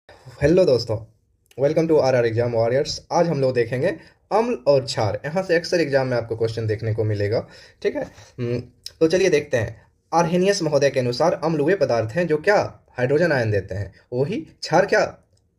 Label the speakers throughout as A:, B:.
A: Hello दोस्तों, welcome to our exam warriors. आज हम लोग देखेंगे अम्ल और क्षार। यहाँ से अक्सर एग्जाम में आपको क्वेश्चन देखने को मिलेगा। ठीक है। तो चलिए देखते हैं। आर्हेनियस महोदय के अनुसार अम्ल वे पदार्थ हैं जो क्या हाइड्रोजन आयन देते हैं, वही क्षार क्या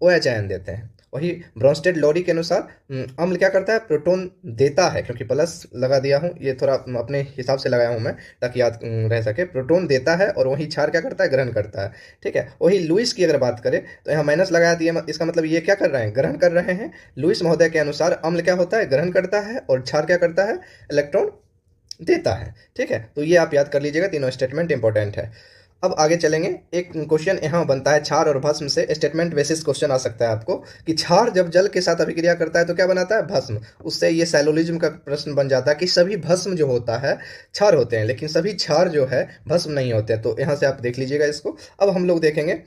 A: ओ एच आयन देते हैं। वही ब्रोंस्टेड लोरी के अनुसार अम्ल क्या करता है, प्रोटॉन देता है। क्योंकि प्लस लगा दिया हूँ, ये थोड़ा अपने हिसाब से लगाया हूँ मैं ताकि याद रह सके। प्रोटॉन देता है और वही क्षार क्या करता है, ग्रहण करता है। ठीक है। वही लुईस की अगर बात करें तो यहाँ माइनस लगाया दिया, इसका मतलब ये क्या कर रहे हैं, ग्रहण कर रहे हैं। लुईस महोदय के अनुसार अम्ल क्या होता है, ग्रहण करता है, और क्षार क्या करता है, इलेक्ट्रॉन देता है। ठीक है। तो ये आप याद कर लीजिएगा, तीनों स्टेटमेंट इंपॉर्टेंट है। अब आगे चलेंगे। एक क्वेश्चन यहाँ बनता है, क्षार और भस्म से स्टेटमेंट बेसिस क्वेश्चन आ सकता है आपको कि क्षार जब जल के साथ अभिक्रिया करता है तो क्या बनाता है, भस्म। उससे ये सैलोलिज्म का प्रश्न बन जाता है कि सभी भस्म जो होता है क्षार होते हैं, लेकिन सभी क्षार जो है भस्म नहीं होते हैं। तो यहाँ से आप देख लीजिएगा इसको। अब हम लोग देखेंगे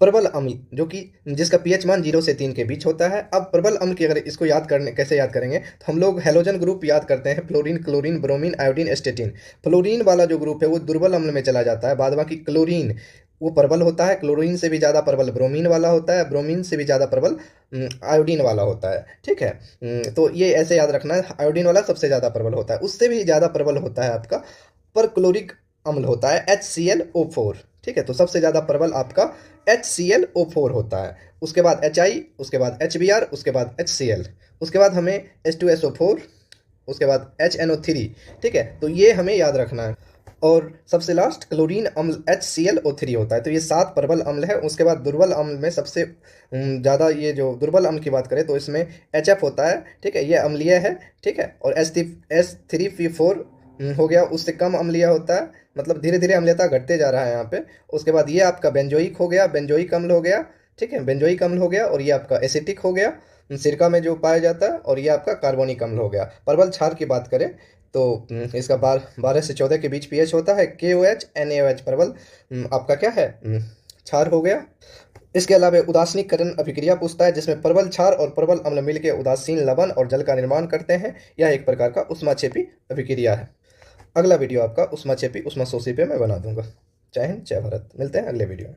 A: प्रबल अम्ल, जो कि जिसका पीएच मान 0 से 3 के बीच होता है। अब प्रबल अम्ल की अगर इसको याद करने कैसे याद करेंगे, तो हम लोग हैलोजन ग्रुप याद करते हैं, fluorine, chlorine, bromine, iodine, एस्टेटिन। Fluorine वाला जो ग्रुप है वो दुर्बल अम्ल में चला जाता है। बाद बाकी क्लोरीन वो प्रबल होता है। क्लोरीन से भी ज़्यादा प्रबल ब्रोमीन वाला होता है। ब्रोमीन से भी ज़्यादा प्रबल आयोडीन वाला होता है। ठीक है। तो ये ऐसे याद रखना है, आयोडीन वाला सबसे ज़्यादा प्रबल होता है। उससे भी ज़्यादा प्रबल होता है आपका पर क्लोरिक अम्ल होता है, HClO4। ठीक है। तो सबसे ज़्यादा प्रबल आपका HClO4 होता है। उसके बाद HI, उसके बाद HBr, उसके बाद HCl, उसके बाद हमें H2SO4, उसके बाद HNO3। ठीक है। तो ये हमें याद रखना है। और सबसे लास्ट क्लोरीन अम्ल HClO3 होता है। तो ये 7 प्रबल अम्ल है। उसके बाद दुर्बल अम्ल में सबसे ज़्यादा, ये जो दुर्बल अम्ल की बात करें तो इसमें HF होता है। ठीक है, ये अम्लीय है। ठीक है। और H3P4 हो गया, उससे कम अम्लीय होता है। मतलब धीरे धीरे अम्लीयता घटते जा रहा है यहाँ पे। उसके बाद ये आपका बेंजोइक हो गया, बेंजोइक अम्ल हो गया। ठीक है, बेंजोइक अम्ल हो गया। और ये आपका एसिटिक हो गया, सिरका में जो पाया जाता है। और ये आपका कार्बोनिक अम्ल हो गया। प्रबल क्षार की बात करें तो इसका 12 से 14 के बीच पीएच होता है। KOH NaOH प्रबल आपका क्या है, क्षार हो गया। इसके अलावा उदासीनीकरण अभिक्रिया पूछता है, जिसमें प्रबल क्षार और प्रबल अम्ल मिलकर उदासीन लवण और जल का निर्माण करते हैं। यह एक प्रकार का उष्माक्षेपी अभिक्रिया है। अगला वीडियो आपका उष्माक्षेपी उष्माशोषी पे मैं बना दूंगा। जय हिंद, जय भारत। मिलते हैं अगले वीडियो में।